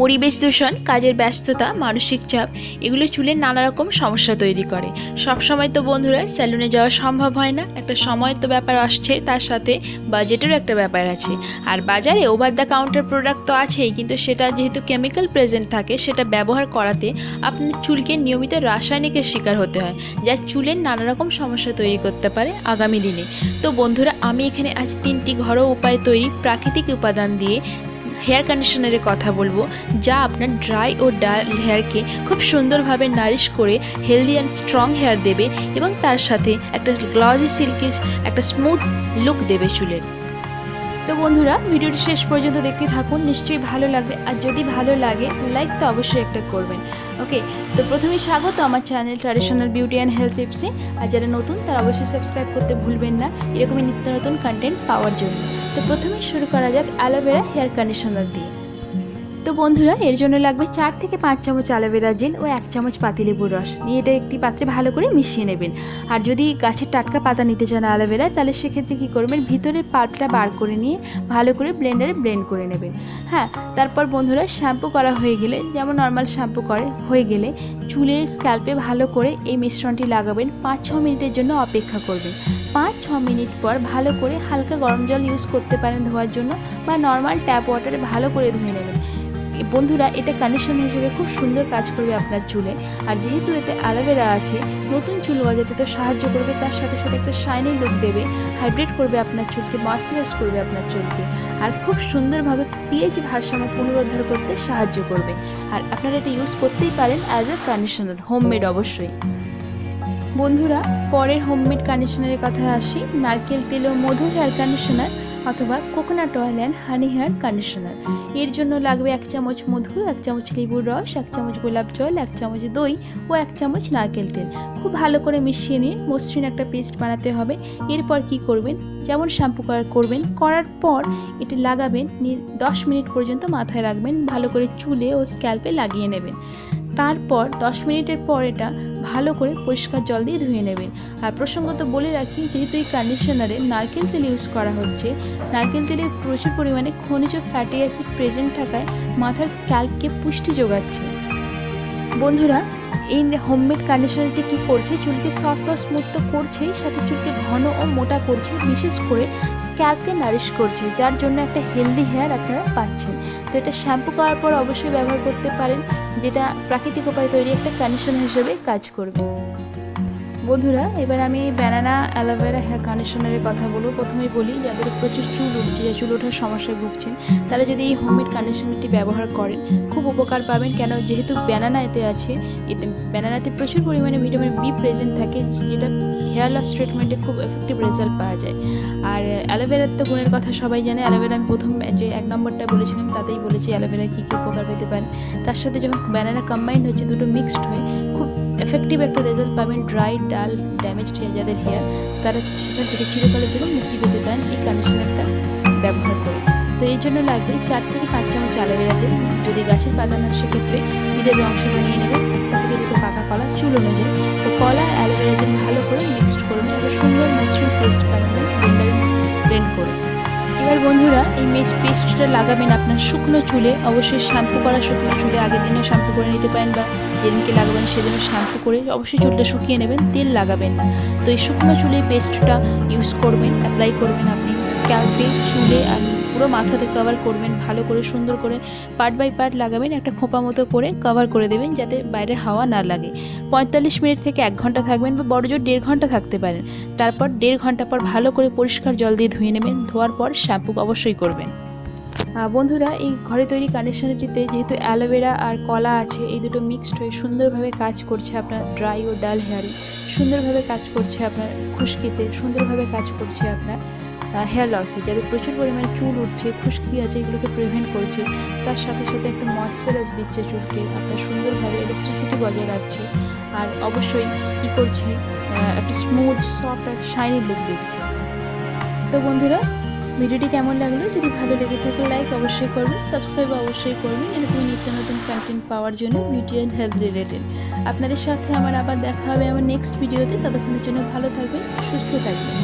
পরিবেশ দূষণ, কাজের ব্যস্ততা, মানসিক চাপ এগুলো চুলের নানা রকম সমস্যা তৈরি করে। সব সময় তো বন্ধুরা স্যালুনে যাওয়া সম্ভব হয় না, একটা সময় তো ব্যাপার আসছে, তার সাথে বাজেটেরও একটা ব্যাপার আছে। আর বাজারে ওভার দ্য কাউন্টার প্রোডাক্ট তো আছেই, কিন্তু সেটা যেহেতু কেমিক্যাল প্রেজেন্ট থাকে সেটা ব্যবহার করাতে আপনার চুলকে নিয়মিত রাসায়নিকের শিকার হতে হয়, যা চুলের নানা রকম সমস্যা তৈরি করতে পারে আগামী দিনে। তো বন্ধুরা, আমি এখানে আজ 3টি ঘরোয়া উপায় তৈরি প্রাকৃতিক উপাদান দিয়ে হেয়ার কন্ডিশনারের কথা বলবো, যা আপনার ড্রাই ও ডাল হেয়ারকে খুব সুন্দরভাবে নারিশ করে হেলদি অ্যান্ড স্ট্রং হেয়ার দেবে এবং তার সাথে একটা গ্লসি সিল্কি একটা স্মুথ লুক দেবে চুলের। তো বন্ধুরা, ভিডিওটি শেষ পর্যন্ত দেখতে থাকুন, নিশ্চয়ই ভালো লাগবে। আর যদি ভালো লাগে লাইক তো অবশ্যই একটা করবেন। ওকে, তো প্রথমেই স্বাগত আমার channel traditional beauty and health টিপসে। আর যারা নতুন তারা অবশ্যই সাবস্ক্রাইব করতে ভুলবেন না এরকমই নিত্য নতুন কন্টেন্ট পাওয়ার জন্য। তো প্রথমেই শুরু করা যাক অ্যালোভেরা হেয়ার কন্ডিশনার দিয়ে। তো বন্ধুরা, এর জন্য লাগবে 4 থেকে 5 চামচ অ্যালোভেরা জেল ও 1 চামচ পাতিলেবুর রস নিয়ে এটা একটি পাত্রে ভালো করে মিশিয়ে নেবেন। আর যদি গাছের টাটকা পাতা নিতে চান অ্যালোভেরা, তাহলে সেক্ষেত্রে কী করবেন, ভিতরের পাল্পটা বার করে নিয়ে ভালো করে ব্লেন্ডারে ব্লেন্ড করে নেবেন। হ্যাঁ, তারপর বন্ধুরা শ্যাম্পু করা হয়ে গেলে, যেমন নর্মাল শ্যাম্পু হয়ে গেলে চুলের স্ক্যাল্পে ভালো করে এই মিশ্রণটি লাগাবেন। 5-6 মিনিটের জন্য অপেক্ষা করবেন। 5-6 মিনিট পর ভালো করে হালকা গরম জল ইউজ করতে পারেন ধোয়ার জন্য, বা নর্মাল ট্যাপ ওয়াটারে ভালো করে ধুয়ে নেবেন। বন্ধুরা, এটা কন্ডিশনার হিসেবে খুব সুন্দর কাজ করবে আপনার চুলে। আর যেহেতু এতে অ্যালোভেরা আছে, নতুন চুল গজাতে তো সাহায্য করবে, তার সাথে সাথে একটা শাইনি লুক দেবে, হাইড্রেট করবে আপনার চুলকে, ময়েশ্চারাইজ করবে আপনার চুলকে, আর খুব সুন্দরভাবে পিএইচ ভারসাম্য পুনরুদ্ধার করতে সাহায্য করবে। আর আপনারা এটা ইউজ করতেই পারেন অ্যাজ এ কন্ডিশনার, হোমমেড অবশ্যই। বন্ধুরা, পরের হোমমেড কন্ডিশনারের কথায় আসি, নারকেল তেল ও মধু হেয়ার কন্ডিশনার অথবা coconut oil and honey hair conditioner. এর জন্য লাগবে 1 চামচ মধু, 1 চামচ লেবুর রস, 1 চামচ গোলাপ জল, 1 চামচ দই ও 1 চামচ নারকেল তেল। খুব ভালো করে মিশিয়ে নিয়ে মসৃণ একটা পেস্ট বানাতে হবে। এরপর কি করবেন, যেমন শ্যাম্পু করবেন, করার পর এটা লাগাবেন, 10 মিনিট পর্যন্ত মাথায় রাখবেন, ভালো করে চুলে ও স্ক্যাল্পে লাগিয়ে নেবেন। তারপর 10 মিনিটের পর এটা ভালো করে পরিষ্কার জল দিয়ে ধুয়ে নেবেন। আর প্রসঙ্গত বলে রাখি, যেহেতু এই কন্ডিশনারে নারকেল তেল ইউজ করা হচ্ছে, নারকেল তেলে প্রচুর পরিমাণে খনিজ ফ্যাটি অ্যাসিড প্রেজেন্ট থাকায় মাথার স্ক্যাল্পকে পুষ্টি যোগাচ্ছে। বন্ধুরা, এই হোমমেড কন্ডিশনারটি কী করছে, চুলকে সফট ও স্মুথ তো করছেই, সাথে চুলকে ঘন ও মোটা করছে, বিশেষ করে স্ক্যাল্পকে নারিশ করছে, যার জন্য একটা হেলদি হেয়ার আপনারা পাচ্ছেন। তো এটা শ্যাম্পু করার পর অবশ্যই ব্যবহার করতে পারেন, যেটা প্রাকৃতিক উপায়ে তৈরি একটা কন্ডিশনার হিসেবে কাজ করবে। বন্ধুরা, এবার আমি ব্যানানা অ্যালোভেরা হেয়ার কন্ডিশনারের কথা বলবো। প্রথমেই বলি, যাদের প্রচুর চুল উঠছে, চুল ওঠার সমস্যায় ভুগছেন, তারা যদি এই হোমমেড কন্ডিশনারটি ব্যবহার করেন খুব উপকার পাবেন। কেন, যেহেতু ব্যানানা এতে আছে, এতে ব্যানানাতে প্রচুর পরিমাণে ভিটামিন বি প্রেজেন্ট থাকে, যেটা হেয়ার লস ট্রিটমেন্টে খুব এফেক্টিভ রেজাল্ট পাওয়া যায়। আর অ্যালোভেরার তো গুণের কথা সবাই জানে। অ্যালোভেরা আমি প্রথম যে 1 নম্বরটা বলেছিলাম তাতেই বলেছি অ্যালোভেরা কী কী উপকার পেতে পারেন। তার সাথে যখন ব্যানানা কম্বাইন্ড হচ্ছে, দুটো মিক্সড হয়ে খুব এফেক্টিভ একটা রেজাল্ট পাবেন। ড্রাই, ডাল, ড্যামেজড হেয়ার যাদের হেয়ার, তারা সেখান থেকে চিরকালের জন্য মুক্তি পেতে পারেন এই কন্ডিশনারটা ব্যবহার করে। তো এর জন্য লাগবে 4 থেকে 5 চামচ অ্যালোভেরা জেল। যদি গাছের পাতা না, সেক্ষেত্রে ঈদের অংশটা নিয়ে নেবেন, একটা থেকে দুটো পাকা কলা চুল অনুযায়ী। তো কলা আর অ্যালোভেরা জেল ভালো করে মিক্সড করবেন, একটা সুন্দর মসৃণ পেস্ট বানাবেন ব্লেন্ডারে ব্লেন্ড করে। এবার বন্ধুরা, এই পেস্টটা লাগাবেন আপনার শুকনো চুলে, অবশ্যই শ্যাম্পু করা শুকনো চুলে। আগের দিনও শ্যাম্পু করে নিতে পারেন, বা যেদিনকে লাগাবেন সেদিনও শ্যাম্পু করে অবশ্যই চুলটা শুকিয়ে নেবেন, তেল লাগাবেন না। তো এই শুকনো চুলে পেস্টটা ইউজ করবেন, অ্যাপ্লাই করবেন আপনি স্ক্যাল্পে, চুলে, আর পুরো মাথাতে কভার করবেন। ভালো করে সুন্দর করে পার্ট বাই পার্ট লাগাবেন, একটা খোঁপা মতো করে কভার করে দেবেন, যাতে বাইরের হাওয়া না লাগে। 45 মিনিট থেকে 1 ঘন্টা থাকবেন, বা বড় জোর 1.5 ঘন্টা থাকতে পারেন। তারপর 1.5 ঘন্টা পর ভালো করে পরিষ্কার জল দিয়ে ধুয়ে নেবেন, ধোয়ার পর শ্যাম্পু অবশ্যই করবেন। বন্ধুরা, এই ঘরে তৈরি কন্ডিশনারটিতে যেহেতু অ্যালোভেরা আর কলা আছে, এই দুটো মিক্সড হয়ে সুন্দরভাবে কাজ করছে আপনার ড্রাই ও ডাল হেয়ারে, সুন্দরভাবে কাজ করছে আপনার খুশকিতে, সুন্দরভাবে কাজ করছে আপনার হেয়ার লসে, যাদের প্রচুর পরিমাণে চুল উঠছে, খুশকি আছে, এগুলোকে প্রিভেন্ট করছে। তার সাথে সাথে একটা ময়েশ্চারাইজ দিচ্ছে চুলকে, আপনার সুন্দরভাবে ইলাস্টিসিটি বজায় রাখছে। আর অবশ্যই কী করছে, একটা স্মুথ, সফট আর শাইনি লুক দিচ্ছে। তো বন্ধুরা, ভিডিওটি কেমন লাগলো? যদি ভালো লেগে থাকে লাইক অবশ্যই করবেন, সাবস্ক্রাইব অবশ্যই করবেন এরকম নিত্য নতুন কন্টেন্ট পাওয়ার জন্য, বিউটি অ্যান্ড হেলথ রিলেটেড। আপনাদের সাথে আমার আবার দেখা হবে আমার নেক্সট ভিডিওতে। ততক্ষণের জন্য ভালো থাকবেন, সুস্থ থাকবেন।